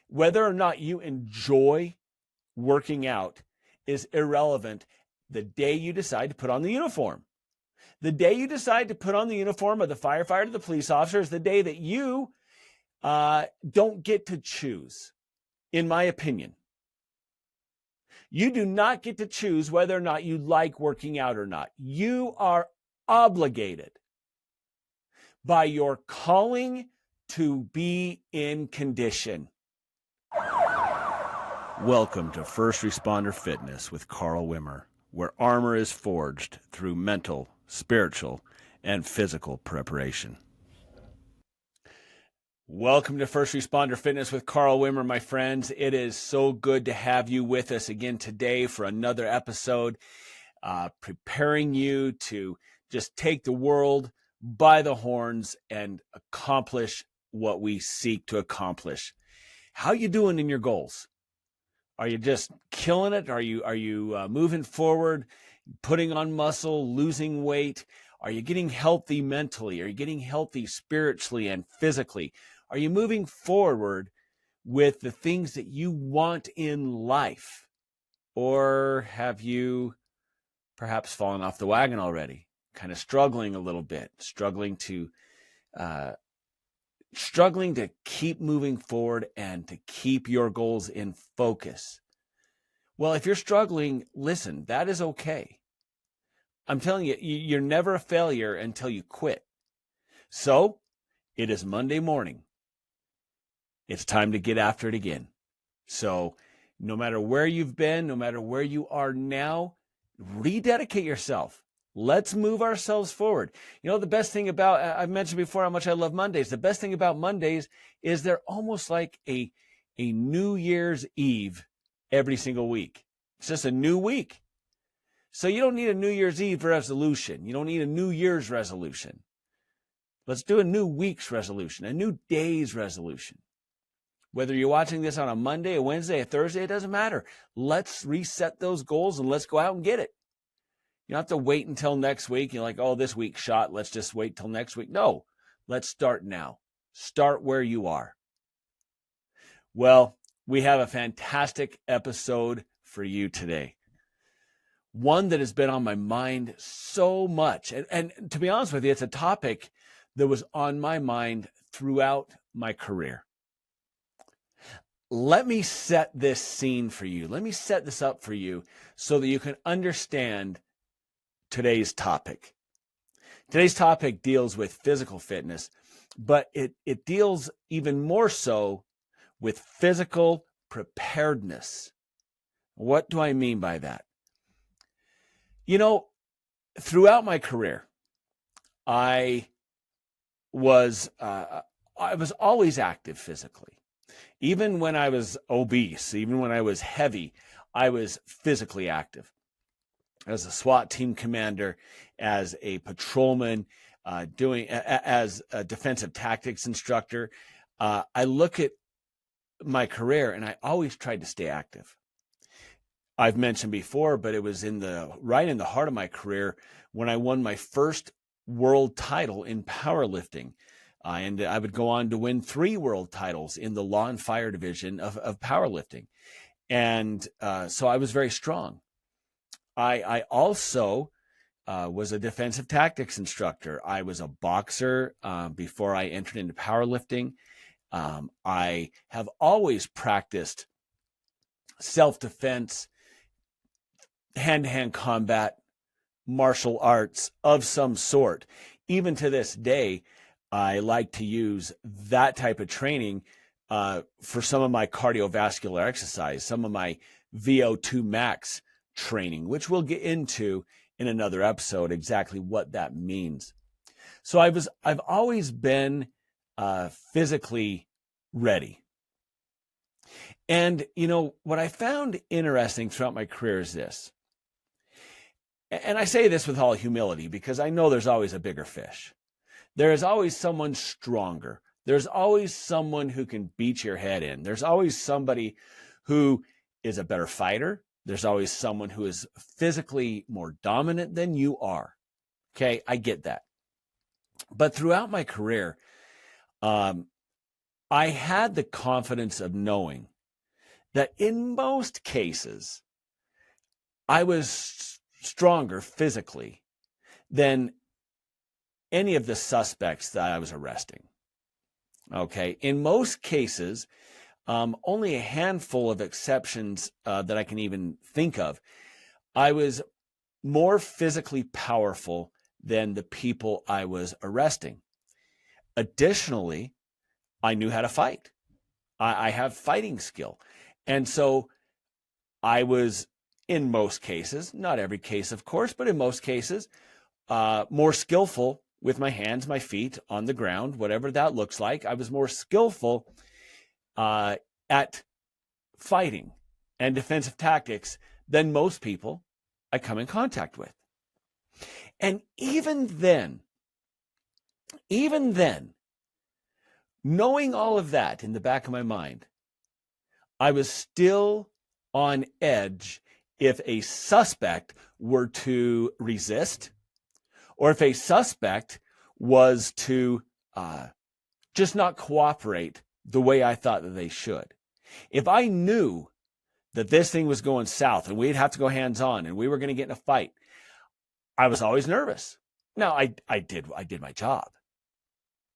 Whether or not you enjoy working out is irrelevant the day you decide to put on the uniform. The day you decide to put on the uniform of the firefighter, the police officer, is the day that you don't get to choose, in my opinion. You do not get to choose whether or not you like working out or not. You are obligated by your calling to be in condition. Welcome to First Responder Fitness with Carl Wimmer, where armor is forged through mental, spiritual, and physical preparation. Welcome to First Responder Fitness with Carl Wimmer, my friends. It is so good to have you with us again today for another episode, preparing you to just take the world by the horns and accomplish what we seek to accomplish. How you doing in your goals? Are you just killing it? Are you moving forward, putting on muscle, losing weight? Are you getting healthy mentally? Are you getting healthy spiritually and physically? Are you moving forward with the things that you want in life? Or have you perhaps fallen off the wagon already? Kind of struggling a little bit, struggling to keep moving forward and to keep your goals in focus. Well, if you're struggling, listen, that is okay. I'm telling you, you're never a failure until you quit. So it is Monday morning. It's time to get after it again. So no matter where you've been, no matter where you are now, rededicate yourself. Let's move ourselves forward. You know, the best thing about, I've mentioned before how much I love Mondays. The best thing about Mondays is they're almost like a New Year's Eve every single week. It's just a new week. So you don't need a New Year's Eve resolution. You don't need a New Year's resolution. Let's do a new week's resolution, a new day's resolution. Whether you're watching this on a Monday, a Wednesday, a Thursday, it doesn't matter. Let's reset those goals and let's go out and get it. You don't have to wait until next week. You're like, oh, this week's shot. Let's just wait till next week. No, let's start now. Start where you are. Well, we have a fantastic episode for you today. One that has been on my mind so much. And to be honest with you, it's a topic that was on my mind throughout my career. Let me set this scene for you. Let me set this up for you so that you can understand today's topic. Today's topic deals with physical fitness, but it deals even more so with physical preparedness. What do I mean by that? You know, throughout my career, I was always active physically. Even when I was obese, even when I was heavy, I was physically active. As a SWAT team commander, as a patrolman, as a defensive tactics instructor, I look at my career and I always tried to stay active. I've mentioned before, but it was right in the heart of my career when I won my first world title in powerlifting. And I would go on to win 3 world titles in the law and fire division of powerlifting. And so I was very strong. I also was a defensive tactics instructor. I was a boxer before I entered into powerlifting. I have always practiced self-defense, hand-to-hand combat, martial arts of some sort. Even to this day, I like to use that type of training for some of my cardiovascular exercise, some of my VO2 max training, which we'll get into in another episode, exactly what that means. So I've always been physically ready. And, you know, what I found interesting throughout my career is this. And I say this with all humility because I know there's always a bigger fish. There is always someone stronger. There's always someone who can beat your head in. There's always somebody who is a better fighter. There's always someone who is physically more dominant than you are. Okay, I get that. But throughout my career, I had the confidence of knowing that in most cases, I was stronger physically than any of the suspects that I was arresting. Okay. In most cases, only a handful of exceptions that I can even think of, I was more physically powerful than the people I was arresting. Additionally, I knew how to fight. I have fighting skill. And so I was, in most cases, not every case, of course, but in most cases, more skillful with my hands, my feet on the ground, whatever that looks like. I was more skillful at fighting and defensive tactics than most people I come in contact with. And even then, knowing all of that in the back of my mind, I was still on edge if a suspect were to resist, or if a suspect was to just not cooperate the way I thought that they should. If I knew that this thing was going south and we'd have to go hands-on and we were going to get in a fight, I was always nervous. Now, I did my job.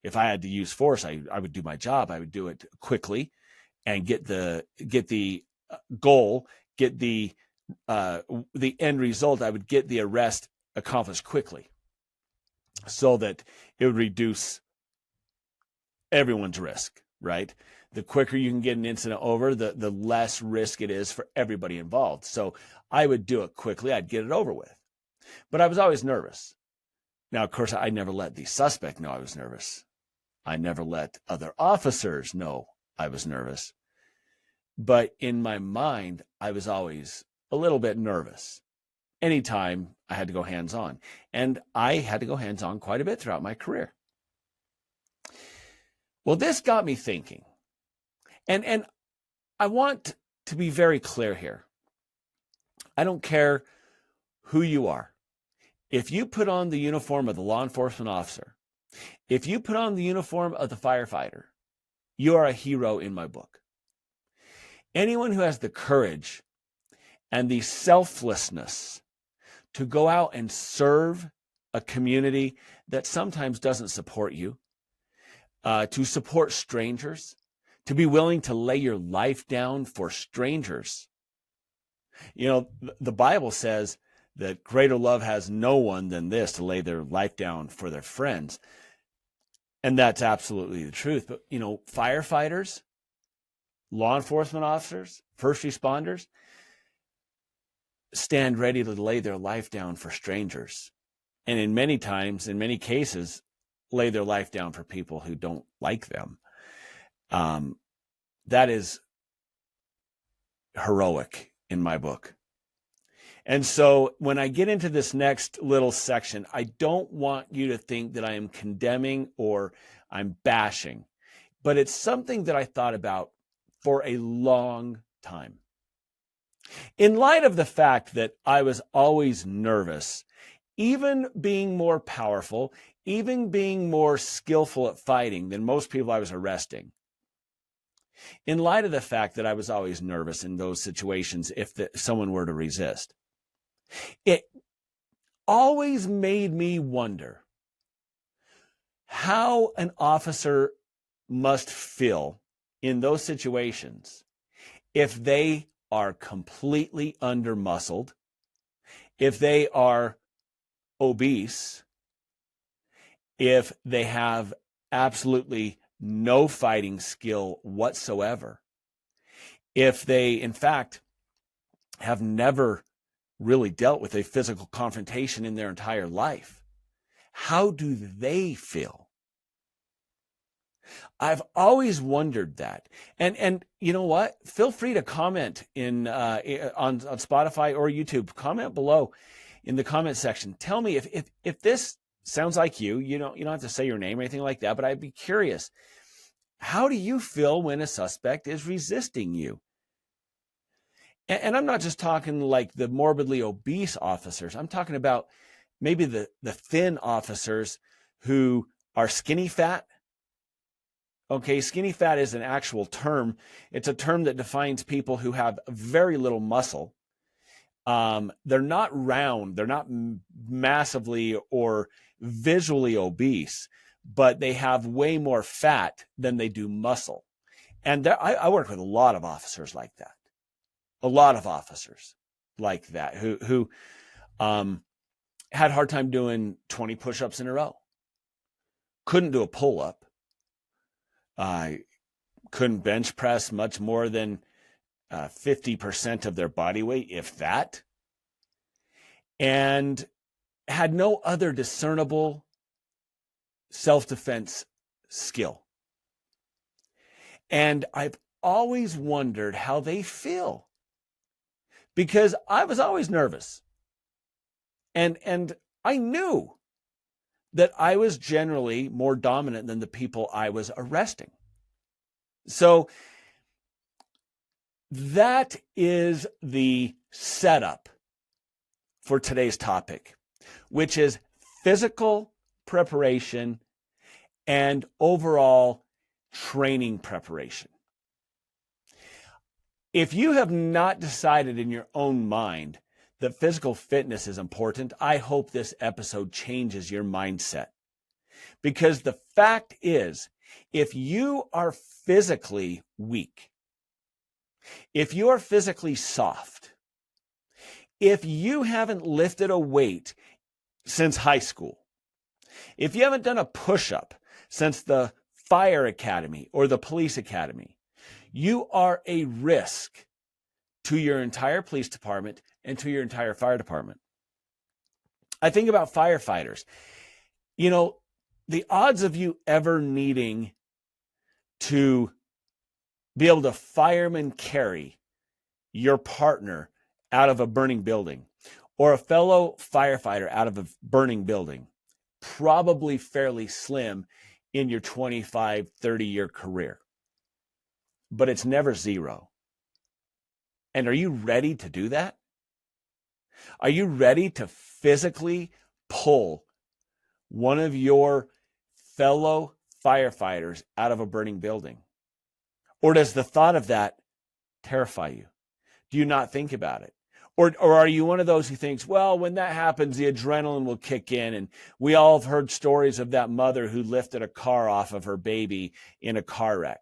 If I had to use force, I would do my job. I would do it quickly and get the goal, get the end result. I would get the arrest accomplished quickly so that it would reduce everyone's risk, right? The quicker you can get an incident over, the less risk it is for everybody involved. So I would do it quickly. I'd get it over with. But I was always nervous. Now, of course, I never let the suspect know I was nervous. I never let other officers know I was nervous. But in my mind, I was always a little bit nervous anytime I had to go hands-on. And I had to go hands-on quite a bit throughout my career. Well, this got me thinking. And I want to be very clear here. I don't care who you are. If you put on the uniform of the law enforcement officer, if you put on the uniform of the firefighter, you are a hero in my book. Anyone who has the courage and the selflessness to go out and serve a community that sometimes doesn't support you, to support strangers, to be willing to lay your life down for strangers. You know, the Bible says that greater love has no one than this, to lay their life down for their friends. And that's absolutely the truth. But, you know, firefighters, law enforcement officers, first responders stand ready to lay their life down for strangers. And in many cases, lay their life down for people who don't like them. That is heroic in my book. And so when I get into this next little section, I don't want you to think that I am condemning or I'm bashing, but it's something that I thought about for a long time. In light of the fact that I was always nervous, even being more powerful, even being more skillful at fighting than most people I was arresting, in light of the fact that I was always nervous in those situations if someone were to resist, it always made me wonder how an officer must feel in those situations if they are completely under-muscled, if they are obese, if they have absolutely no fighting skill whatsoever, if they, in fact, have never really dealt with a physical confrontation in their entire life. How do they feel? I've always wondered that. And you know what? Feel free to comment on Spotify or YouTube. Comment below in the comment section. Tell me if this sounds like you. You don't have to say your name or anything like that, but I'd be curious. How do you feel when a suspect is resisting you? And I'm not just talking like the morbidly obese officers. I'm talking about maybe the thin officers who are skinny fat, Okay, skinny fat is an actual term. It's a term that defines people who have very little muscle. They're not round, they're not massively or visually obese, but they have way more fat than they do muscle. And I work with a lot of officers like that. A lot of officers like that who had a hard time doing 20 push-ups in a row. Couldn't do a pull-up. Couldn't bench press much more than 50% of their body weight, if that. And had no other discernible self-defense skill. And I've always wondered how they feel, because I was always nervous. And I knew that I was generally more dominant than the people I was arresting. So that is the setup for today's topic, which is physical preparation and overall training preparation. If you have not decided in your own mind that physical fitness is important, I hope this episode changes your mindset. Because the fact is, if you are physically weak, if you are physically soft, if you haven't lifted a weight since high school, if you haven't done a push-up since the fire academy or the police academy, you are a risk to your entire police department and to your entire fire department. I think about firefighters. You know, the odds of you ever needing to be able to fireman carry your partner out of a burning building or a fellow firefighter out of a burning building, probably fairly slim in your 25, 30-year career. But it's never zero. And are you ready to do that? Are you ready to physically pull one of your fellow firefighters out of a burning building? Or does the thought of that terrify you? Do you not think about it? Or are you one of those who thinks, well, when that happens, the adrenaline will kick in? And we all have heard stories of that mother who lifted a car off of her baby in a car wreck.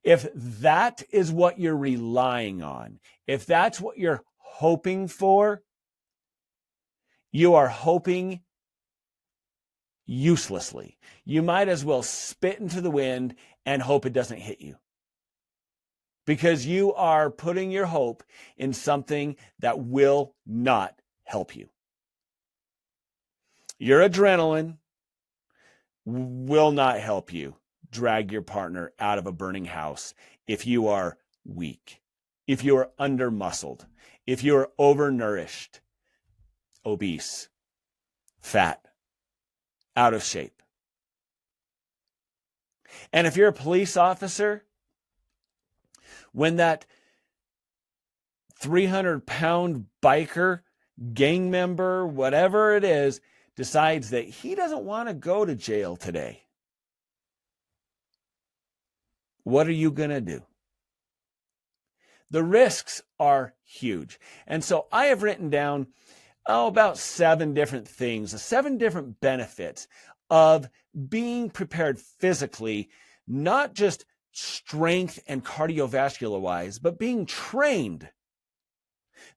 If that is what you're relying on, if that's what you're hoping for, you are hoping uselessly. You might as well spit into the wind and hope it doesn't hit you, because you are putting your hope in something that will not help you. Your adrenaline will not help you drag your partner out of a burning house if you are weak, if you are under-muscled, if you are overnourished, obese, fat, out of shape. And if you're a police officer, when that 300-pound biker, gang member, whatever it is, decides that he doesn't want to go to jail today, what are you going to do? The risks are huge. And so I have written down about 7 different things, 7 different benefits of being prepared physically, not just strength and cardiovascular wise, but being trained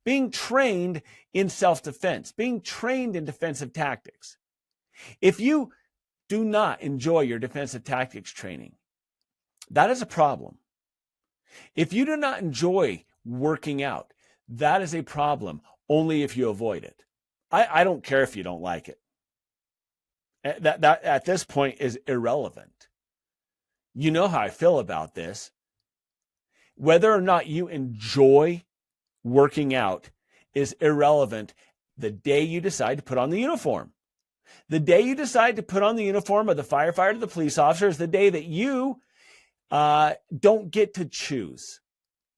in self-defense, being trained in defensive tactics. If you do not enjoy your defensive tactics training, that is a problem. If you do not enjoy working out, that is a problem only if you avoid it. I don't care if you don't like it. That at this point is irrelevant. You know how I feel about this. Whether or not you enjoy working out is irrelevant the day you decide to put on the uniform. The day you decide to put on the uniform of the firefighter, the police officer, is the day that you don't get to choose,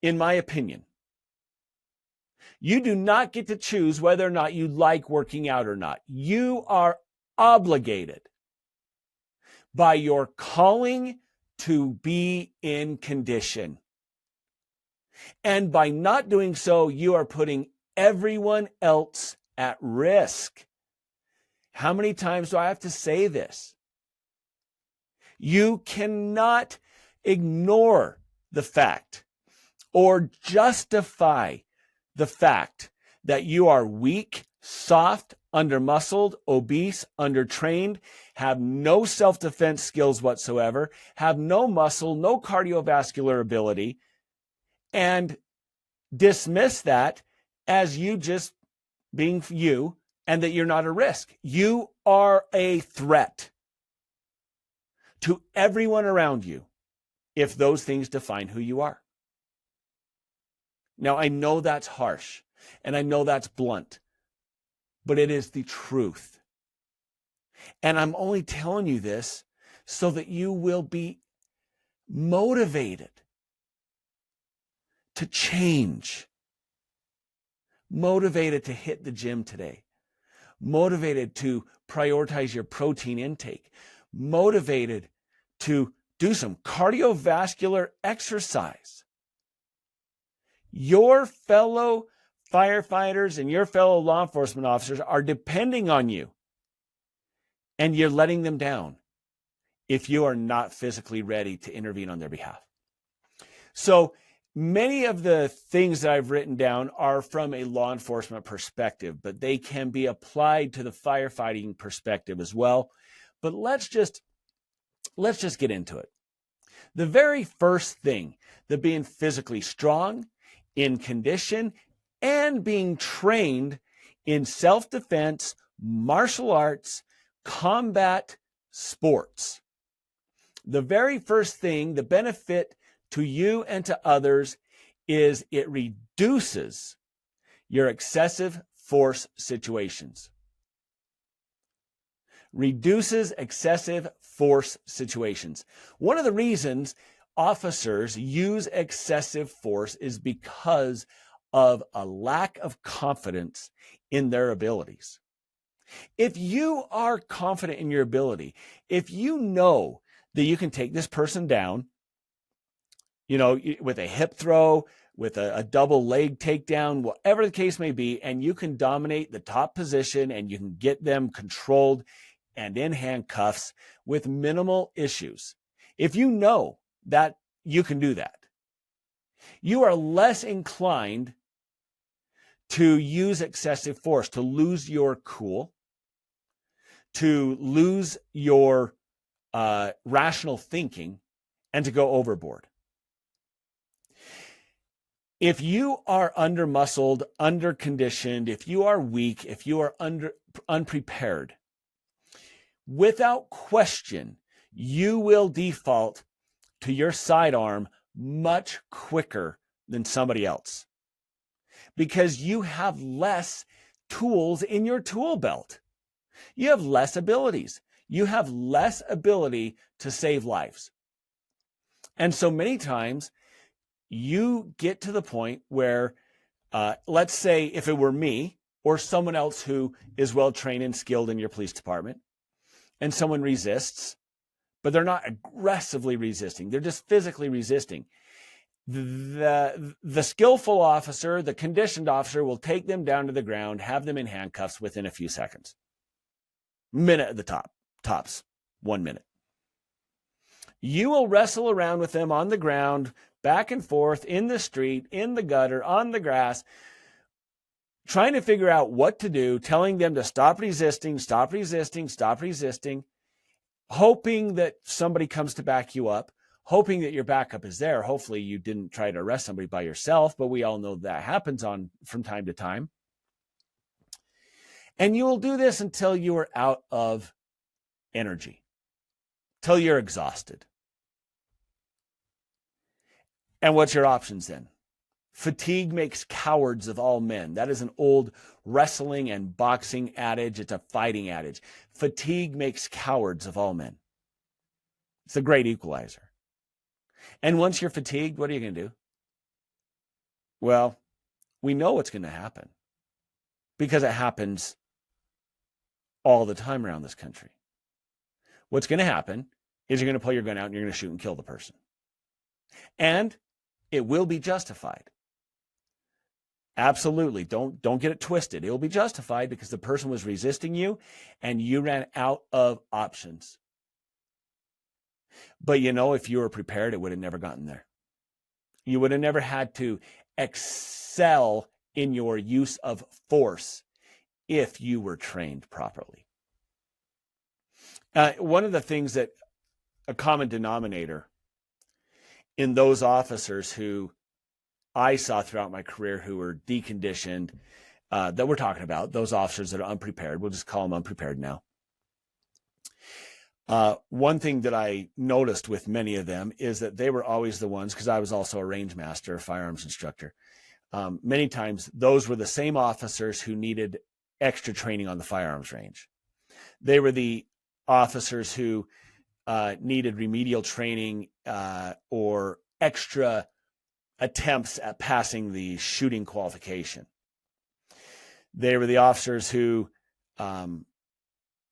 in my opinion. You do not get to choose whether or not you like working out or not. You are obligated by your calling to be in condition. And by not doing so, you are putting everyone else at risk. How many times do I have to say this? You cannot ignore the fact or justify the fact that you are weak, soft, under-muscled, obese, undertrained, have no self-defense skills whatsoever, have no muscle, no cardiovascular ability, and dismiss that as you just being you and that you're not a risk. You are a threat to everyone around you if those things define who you are. Now, I know that's harsh and I know that's blunt, but it is the truth. And I'm only telling you this so that you will be motivated to change, motivated to hit the gym today, motivated to prioritize your protein intake, motivated to do some cardiovascular exercise. Your fellow firefighters and your fellow law enforcement officers are depending on you, and you're letting them down if you are not physically ready to intervene on their behalf. So many of the things that I've written down are from a law enforcement perspective, but they can be applied to the firefighting perspective as well. But let's just get into it. The very first thing, that being physically strong, in condition, and being trained in self-defense, martial arts, combat sports. The very first thing, the benefit to you and to others, is it reduces your excessive force situations. Reduces excessive force situations. One of the reasons officers use excessive force is because of a lack of confidence in their abilities. If you are confident in your ability, if you know that you can take this person down, with a hip throw, with a double leg takedown, whatever the case may be, and you can dominate the top position and you can get them controlled and in handcuffs with minimal issues. If you know that you can do that, you are less inclined to use excessive force, to lose your cool, to lose your rational thinking, and to go overboard. If you are under-muscled, under-conditioned, if you are weak, if you are unprepared, without question, you will default to your sidearm much quicker than somebody else because you have less tools in your tool belt. You have less abilities. You have less ability to save lives. And so many times you get to the point where, let's say if it were me or someone else who is well-trained and skilled in your police department, and someone resists, but they're not aggressively resisting, they're just physically resisting. The skillful officer, the conditioned officer, will take them down to the ground, have them in handcuffs within a few seconds. Minute at the tops, 1 minute. You will wrestle around with them on the ground, back and forth, in the street, in the gutter, on the grass, trying to figure out what to do, telling them to stop resisting, stop resisting, stop resisting, hoping that somebody comes to back you up, hoping that your backup is there. Hopefully you didn't try to arrest somebody by yourself, but we all know that happens from time to time. And you will do this until you are out of energy, till you're exhausted. And what's your options then? Fatigue makes cowards of all men. That is an old wrestling and boxing adage. It's a fighting adage. Fatigue makes cowards of all men. It's a great equalizer. And once you're fatigued, what are you going to do? Well, we know what's going to happen because it happens all the time around this country. What's going to happen is you're going to pull your gun out and you're going to shoot and kill the person. And it will be justified. Absolutely. Don't get it twisted. It will be justified because the person was resisting you and you ran out of options. But if you were prepared, it would have never gotten there. You would have never had to excel in your use of force if you were trained properly. One of the things that a common denominator in those officers who I saw throughout my career who were deconditioned, that we're talking about, those officers that are unprepared, we'll just call them unprepared now. One thing that I noticed with many of them is that they were always the ones, because I was also a range master, a firearms instructor. Many times those were the same officers who needed extra training on the firearms range. They were the officers who needed remedial training or extra attempts at passing the shooting qualification. They were the officers who,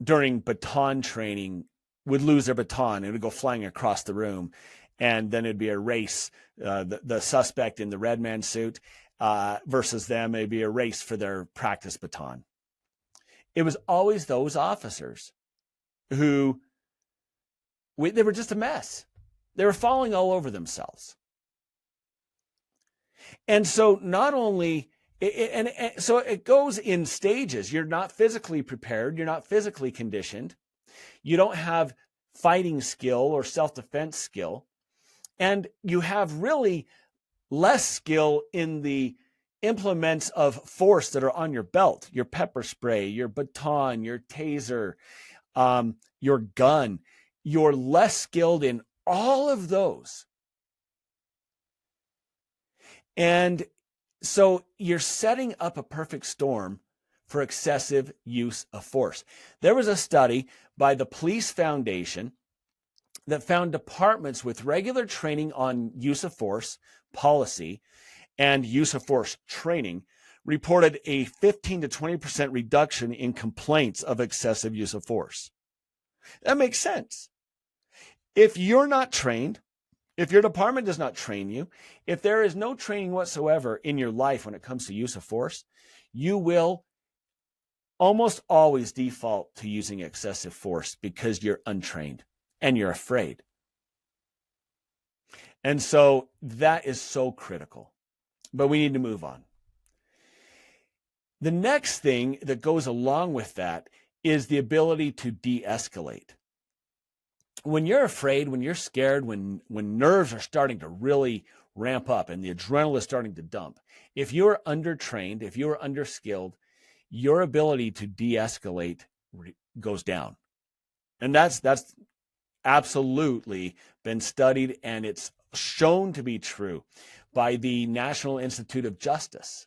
during baton training, would lose their baton. It would go flying across the room. And then it'd be a race. The suspect in the red man suit versus them, it'd be a race for their practice baton. It was always those officers who, they were just a mess. They were falling all over themselves. And so not only, and so it goes in stages. You're not physically prepared. You're not physically conditioned. You don't have fighting skill or self-defense skill. And you have really less skill in the implements of force that are on your belt, your pepper spray, your baton, your taser, your gun. You're less skilled in all of those. And so you're setting up a perfect storm for excessive use of force. There was a study by the Police Foundation that found departments with regular training on use of force policy and use of force training reported a 15 to 20% reduction in complaints of excessive use of force. That makes sense. If you're not trained, if your department does not train you, if there is no training whatsoever in your life when it comes to use of force, you will almost always default to using excessive force because you're untrained and you're afraid. And so that is so critical. But we need to move on. The next thing that goes along with that is the ability to de-escalate. When you're afraid, when you're scared, when nerves are starting to really ramp up and the adrenaline is starting to dump, if you're undertrained, if you're underskilled, your ability to de-escalate goes down. And that's absolutely been studied, and it's shown to be true by the National Institute of Justice.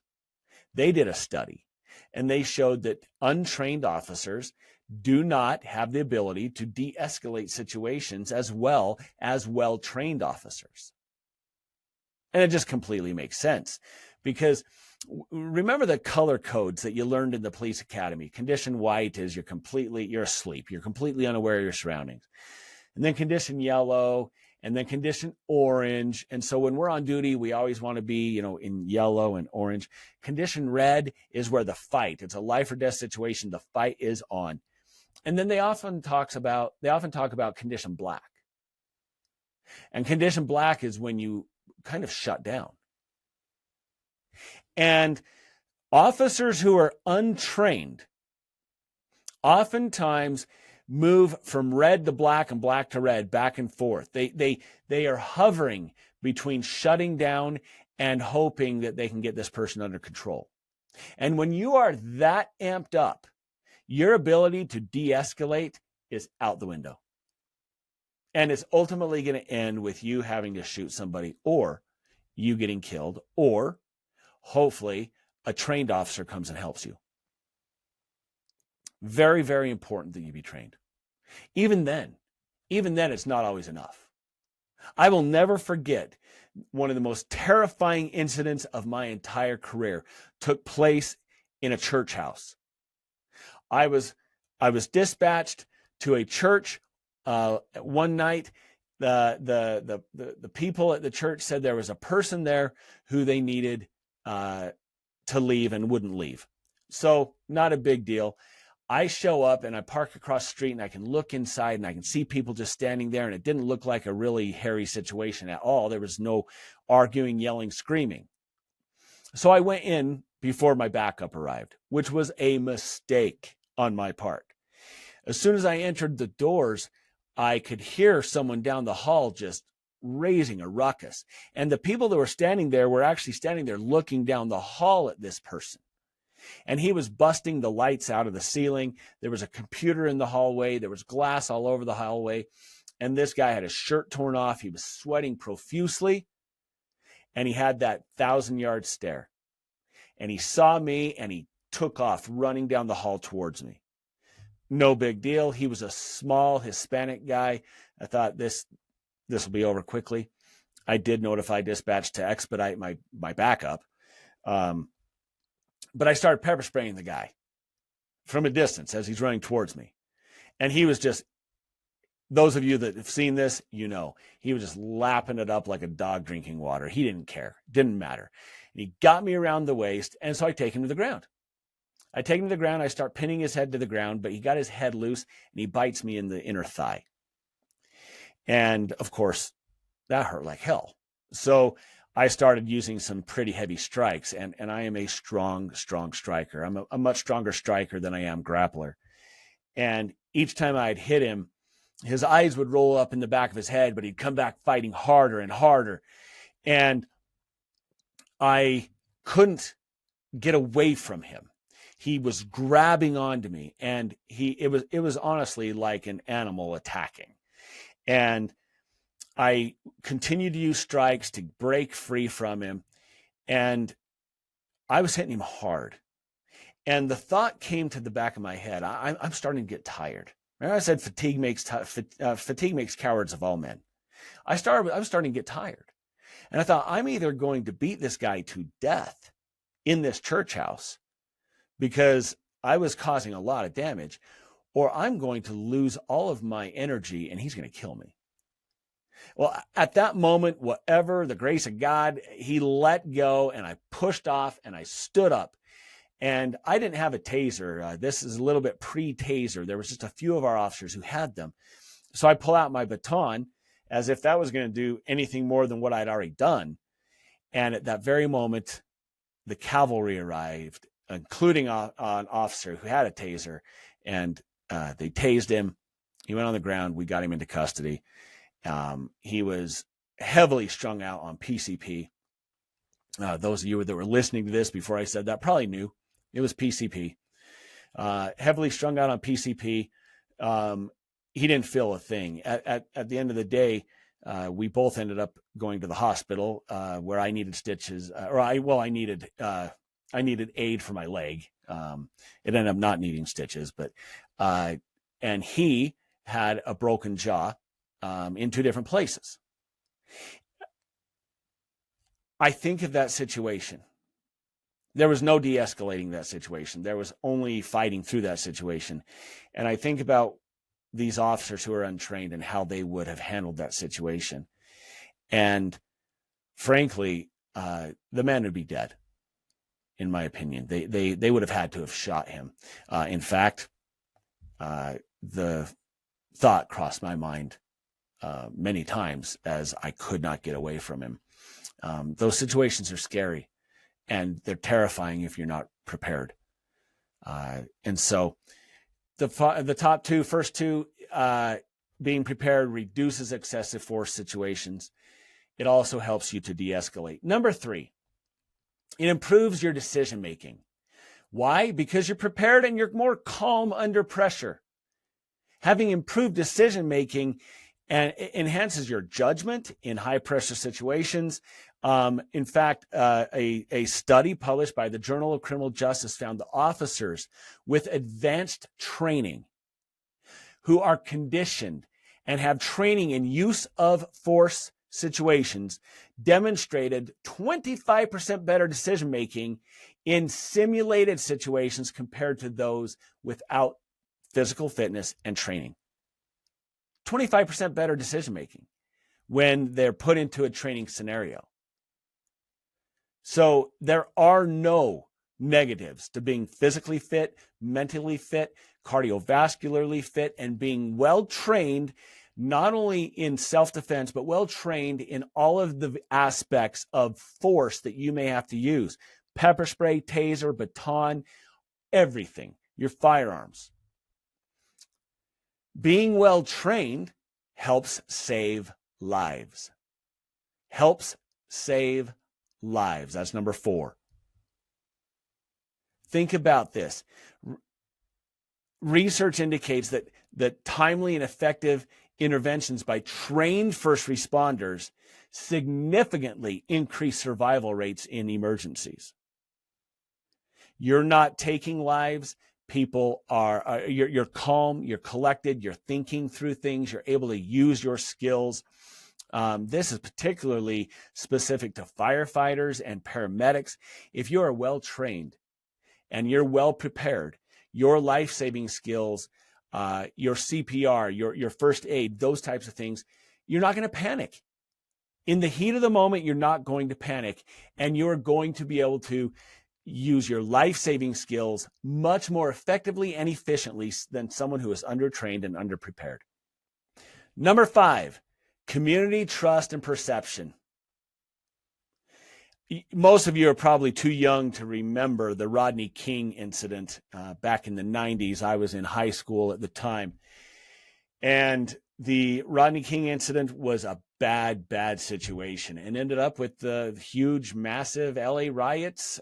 They did a study, and they showed that untrained officers do not have the ability to de-escalate situations as well as well-trained officers. And it just completely makes sense, because remember the color codes that you learned in the police academy. Condition white is you're asleep. You're completely unaware of your surroundings. And then condition yellow, and then condition orange. And so when we're on duty, we always want to be, in yellow and orange. Condition red is where the fight, it's a life or death situation. The fight is on. And then they often talk about condition black. And condition black is when you kind of shut down. And officers who are untrained oftentimes move from red to black and black to red, back and forth. They are hovering between shutting down and hoping that they can get this person under control. And when you are that amped up, your ability to de-escalate is out the window. And it's ultimately going to end with you having to shoot somebody, or you getting killed, or hopefully a trained officer comes and helps you. Very, very important that you be trained. Even then, it's not always enough. I will never forget one of the most terrifying incidents of my entire career took place in a church house. I was dispatched to a church One night, the people at the church said there was a person there who they needed to leave and wouldn't leave. So not a big deal. I show up and I park across the street and I can look inside and I can see people just standing there, and it didn't look like a really hairy situation at all. There was no arguing, yelling, screaming. So I went in before my backup arrived, which was a mistake on my part. As soon as I entered the doors, I could hear someone down the hall just raising a ruckus. And the people that were standing there were actually standing there looking down the hall at this person. And he was busting the lights out of the ceiling. There was a computer in the hallway. There was glass all over the hallway. And this guy had his shirt torn off. He was sweating profusely. And he had that 1,000-yard stare. And he saw me and he took off running down the hall towards me. No big deal. He was a small Hispanic guy. I thought this will be over quickly. I did notify dispatch to expedite my backup. But I started pepper spraying the guy from a distance as he's running towards me. And he was just, those of you that have seen this, you know, he was just lapping it up like a dog drinking water. He didn't care. Didn't matter. And he got me around the waist, and so I take him to the ground. I take him to the ground. I start pinning his head to the ground, but he got his head loose, and he bites me in the inner thigh. And, of course, that hurt like hell. So I started using some pretty heavy strikes, and I am a strong striker. I'm a much stronger striker than I am grappler. And each time I'd hit him, his eyes would roll up in the back of his head, but he'd come back fighting harder and harder. And I couldn't get away from him. He was grabbing onto me, and it was honestly like an animal attacking. And I continued to use strikes to break free from him, and I was hitting him hard. And the thought came to the back of my head, I'm starting to get tired. Remember I said fatigue makes cowards of all men. I was starting to get tired. And I thought, I'm either going to beat this guy to death in this church house because I was causing a lot of damage, or I'm going to lose all of my energy and he's going to kill me. Well, at that moment, whatever, the grace of God, he let go and I pushed off and I stood up. And I didn't have a taser. This is a little bit pre-taser. There was just a few of our officers who had them. So I pull out my baton as if that was going to do anything more than what I'd already done. And at that very moment, the cavalry arrived, including an officer who had a taser. And they tased him. He went on the ground. We got him into custody. He was heavily strung out on PCP. Those of you that were listening to this before I said that probably knew it was PCP. Heavily strung out on PCP. He didn't feel a thing. At the end of the day, we both ended up going to the hospital where I needed stitches, I needed aid for my leg. It ended up not needing stitches, but and he had a broken jaw in two different places. I think of that situation. There was no de-escalating that situation. There was only fighting through that situation. And I think about these officers who are untrained and how they would have handled that situation. And frankly, the man would be dead, in my opinion. They would have had to have shot him. In fact, the thought crossed my mind many times as I could not get away from him. Those situations are scary. And they're terrifying if you're not prepared. And so the top two, first two, being prepared reduces excessive force situations. It also helps you to de-escalate. Number 3, it improves your decision-making. Why? Because you're prepared and you're more calm under pressure. Having improved decision-making and enhances your judgment in high-pressure situations. In fact, a study published by the Journal of Criminal Justice found that officers with advanced training who are conditioned and have training in use of force situations demonstrated 25% better decision-making in simulated situations compared to those without physical fitness and training. 25% better decision making when they're put into a training scenario. So there are no negatives to being physically fit, mentally fit, cardiovascularly fit, and being well trained, not only in self-defense, but well trained in all of the aspects of force that you may have to use. Pepper spray, taser, baton, everything, your firearms. Being well trained helps save lives. Helps save lives. That's number 4. Think about this. Research indicates that timely and effective interventions by trained first responders significantly increase survival rates in emergencies. You're not taking lives. People you're calm, you're collected, you're thinking through things, you're able to use your skills. This is particularly specific to firefighters and paramedics. If you are well trained and you're well prepared, your life-saving skills, your CPR, your first aid, those types of things, you're not going to panic. In the heat of the moment, you're not going to panic, and you're going to be able to use your life-saving skills much more effectively and efficiently than someone who is undertrained and underprepared. Number 5, community trust and perception. Most of you are probably too young to remember the Rodney King incident back in the 90s. I was in high school at the time. And the Rodney King incident was a bad situation and ended up with the huge, massive LA riots.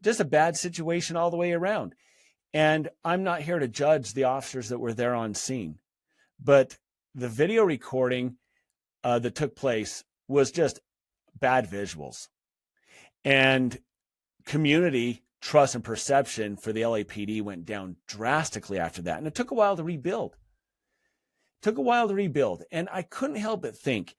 Just a bad situation all the way around. And I'm not here to judge the officers that were there on scene, but the video recording that took place was just bad visuals. And community trust and perception for the LAPD went down drastically after that. And it took a while to rebuild. And I couldn't help but think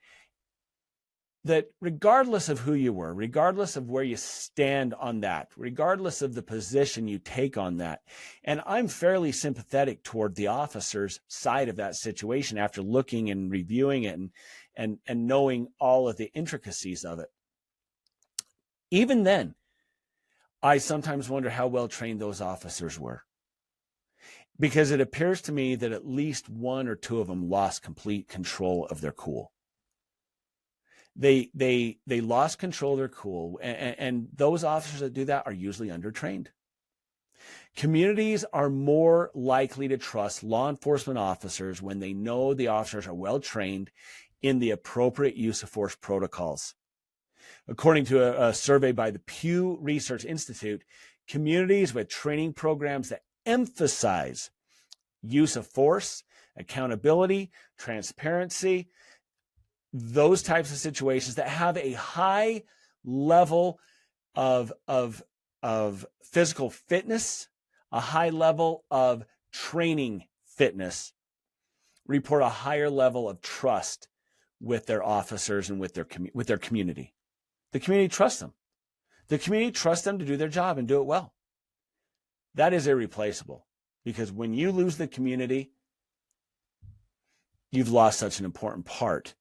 that regardless of who you were, regardless of where you stand on that, regardless of the position you take on that, and I'm fairly sympathetic toward the officer's side of that situation after looking and reviewing it and knowing all of the intricacies of it. Even then, I sometimes wonder how well trained those officers were, because it appears to me that at least one or two of them lost complete control of their cool. They lost control of their cool, and those officers that do that are usually undertrained. Communities are more likely to trust law enforcement officers when they know the officers are well trained in the appropriate use of force protocols. According to a survey by the Pew Research Institute, communities with training programs that emphasize use of force, accountability, transparency, those types of situations that have a high level of physical fitness, a high level of training fitness, report a higher level of trust with their officers and with their community. The community trusts them. The community trusts them to do their job and do it well. That is irreplaceable, because when you lose the community, you've lost such an important part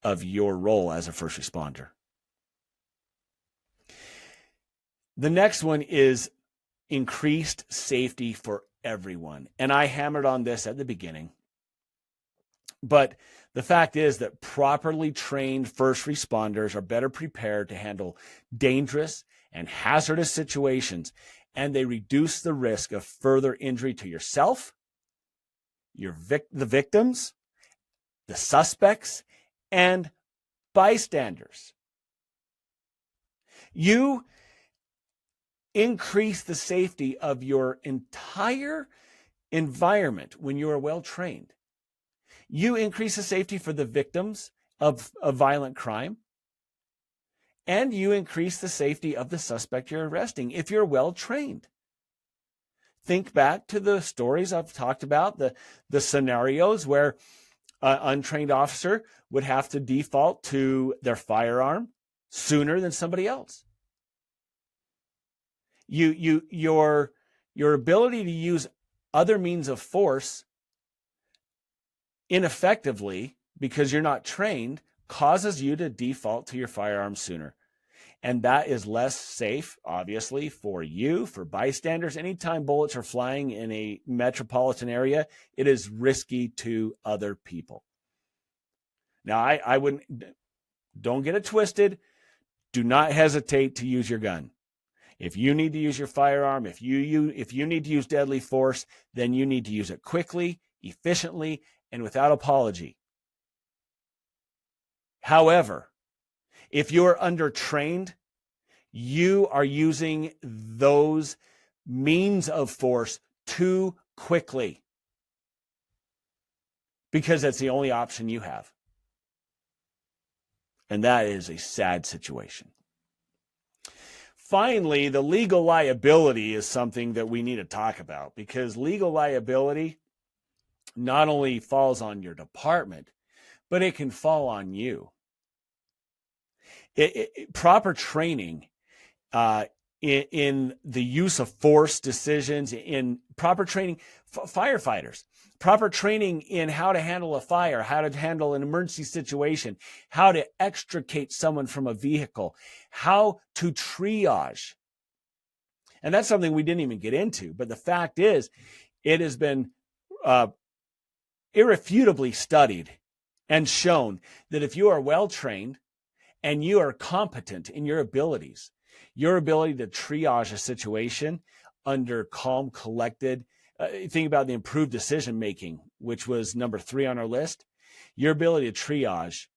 of your role as a first responder. The next one is increased safety for everyone. And I hammered on this at the beginning. But the fact is that properly trained first responders are better prepared to handle dangerous and hazardous situations, and they reduce the risk of further injury to yourself, the victims, the suspects, and bystanders. You increase the safety of your entire environment when you are well trained. You increase the safety for the victims of violent crime, and you increase the safety of the suspect you're arresting if you're well trained. Think back to the stories I've talked about, the scenarios where an untrained officer would have to default to their firearm sooner than somebody else. Your ability to use other means of force ineffectively, because you're not trained, causes you to default to your firearm sooner. And that is less safe, obviously, for you, for bystanders. Anytime bullets are flying in a metropolitan area, it is risky to other people. Now, I wouldn't, don't get it twisted. Do not hesitate to use your gun. If you need to use your firearm, if you need to use deadly force, then you need to use it quickly, efficiently, and without apology. However, if you're undertrained, you are using those means of force too quickly, because that's the only option you have. And that is a sad situation. Finally, the legal liability is something that we need to talk about, because legal liability not only falls on your department, but it can fall on you. Proper training in the use of force decisions, in proper training, firefighters, proper training in how to handle a fire, how to handle an emergency situation, how to extricate someone from a vehicle, how to triage. And that's something we didn't even get into. But the fact is, it has been irrefutably studied and shown that if you are well trained and you are competent in your abilities, your ability to triage a situation under calm, collected, think about the improved decision making, which was number 3 on our list. Your ability to triage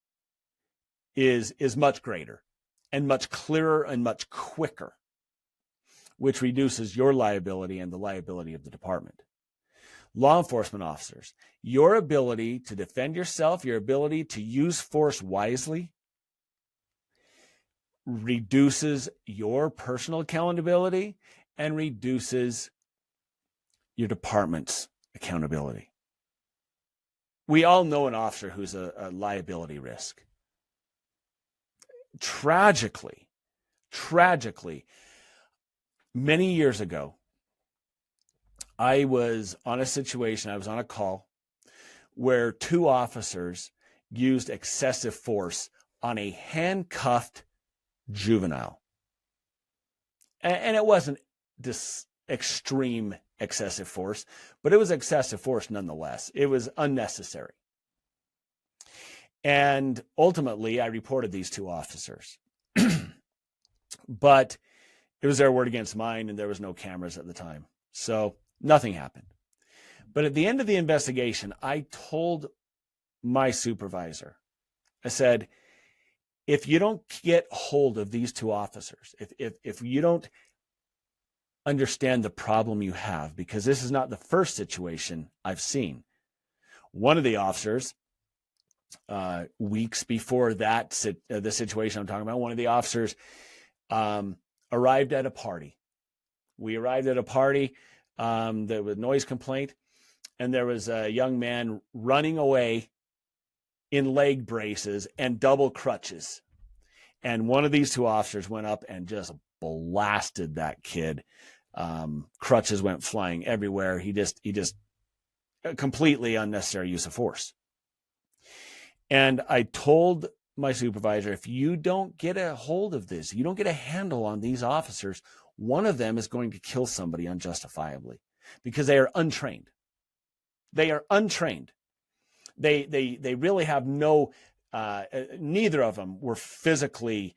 is much greater and much clearer and much quicker, which reduces your liability and the liability of the department. Law enforcement officers, your ability to defend yourself, your ability to use force wisely, reduces your personal accountability and reduces your department's accountability. We all know an officer who's a liability risk. Tragically, many years ago, I was on a situation, I was on a call where 2 officers used excessive force on a handcuffed juvenile. And it wasn't this extreme excessive force, but it was excessive force nonetheless. It was unnecessary. And ultimately, I reported these 2 officers. But it was their word against mine, and there was no cameras at the time. So nothing happened. But at the end of the investigation, I told my supervisor, I said, if you don't get hold of these 2 officers, if you don't understand the problem you have, because this is not the first situation I've seen. One of the officers, weeks before that, the situation I'm talking about, one of the officers arrived at a party. We arrived at a party, there was noise complaint, and there was a young man running away in leg braces and double crutches. And one of these 2 officers went up and just blasted that kid. Crutches went flying everywhere. He just completely unnecessary use of force. And I told my supervisor, if you don't get a hold of this, you don't get a handle on these officers, one of them is going to kill somebody unjustifiably, because they are untrained. They are untrained. They really have no, neither of them were physically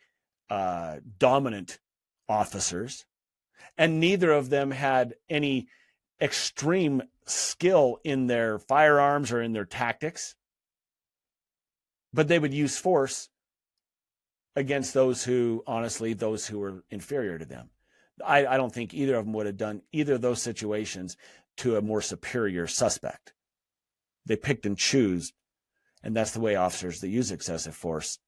dominant officers, and neither of them had any extreme skill in their firearms or in their tactics, but they would use force against those who were inferior to them. I don't think either of them would have done either of those situations to a more superior suspect. They picked and choose, and that's the way officers that use excessive force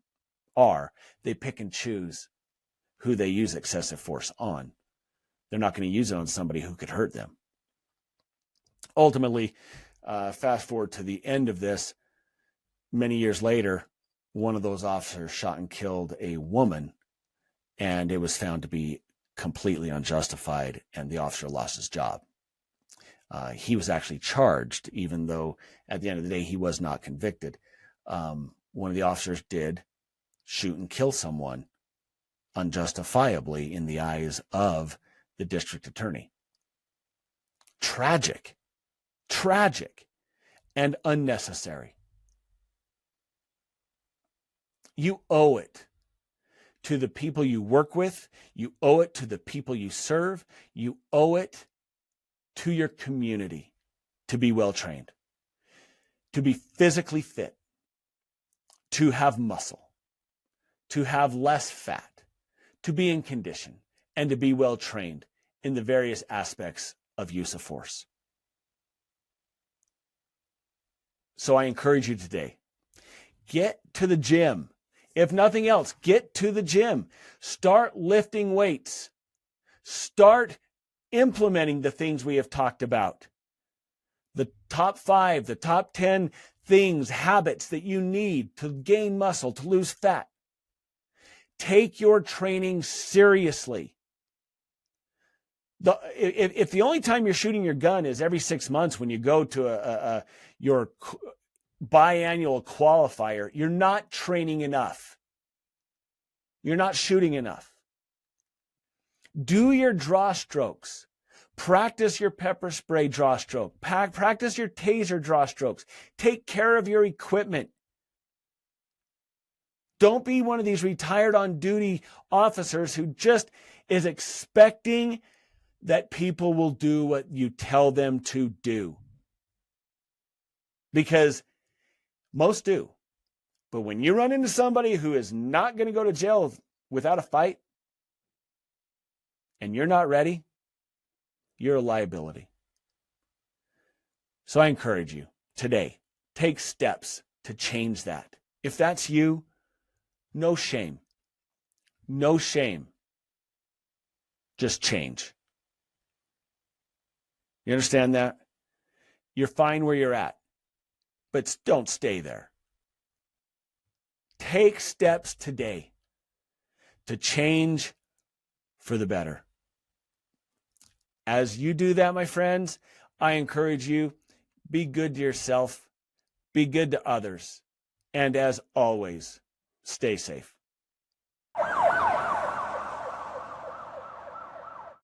are. They pick and choose who they use excessive force on. They're not going to use it on somebody who could hurt them. Ultimately, fast forward to the end of this, many years later, one of those officers shot and killed a woman, and it was found to be completely unjustified, and the officer lost his job. He was actually charged, even though at the end of the day he was not convicted. One of the officers did shoot and kill someone unjustifiably in the eyes of the district attorney. Tragic, and unnecessary. You owe it to the people you work with. You owe it to the people you serve. You owe it to your community to be well trained, to be physically fit, to have muscle, to have less fat, to be in condition, and to be well trained in the various aspects of use of force. So I encourage you today, get to the gym. If nothing else, get to the gym. Start lifting weights. Start implementing the things we have talked about. The top 5, the top 10 things, habits that you need to gain muscle, to lose fat. Take your training seriously. If the only time you're shooting your gun is every 6 months when you go to your biannual qualifier, you're not training enough. You're not shooting enough. Do your draw strokes. Practice your pepper spray draw stroke. Practice your taser draw strokes. Take care of your equipment. Don't be one of these retired on duty officers who just is expecting that people will do what you tell them to do. Because most do. But when you run into somebody who is not going to go to jail without a fight, and you're not ready, you're a liability. So I encourage you today, take steps to change that. If that's you, no shame. No shame. Just change. You understand that? You're fine where you're at, but don't stay there. Take steps today to change for the better. As you do that, my friends, I encourage you, be good to yourself, be good to others, and as always, stay safe.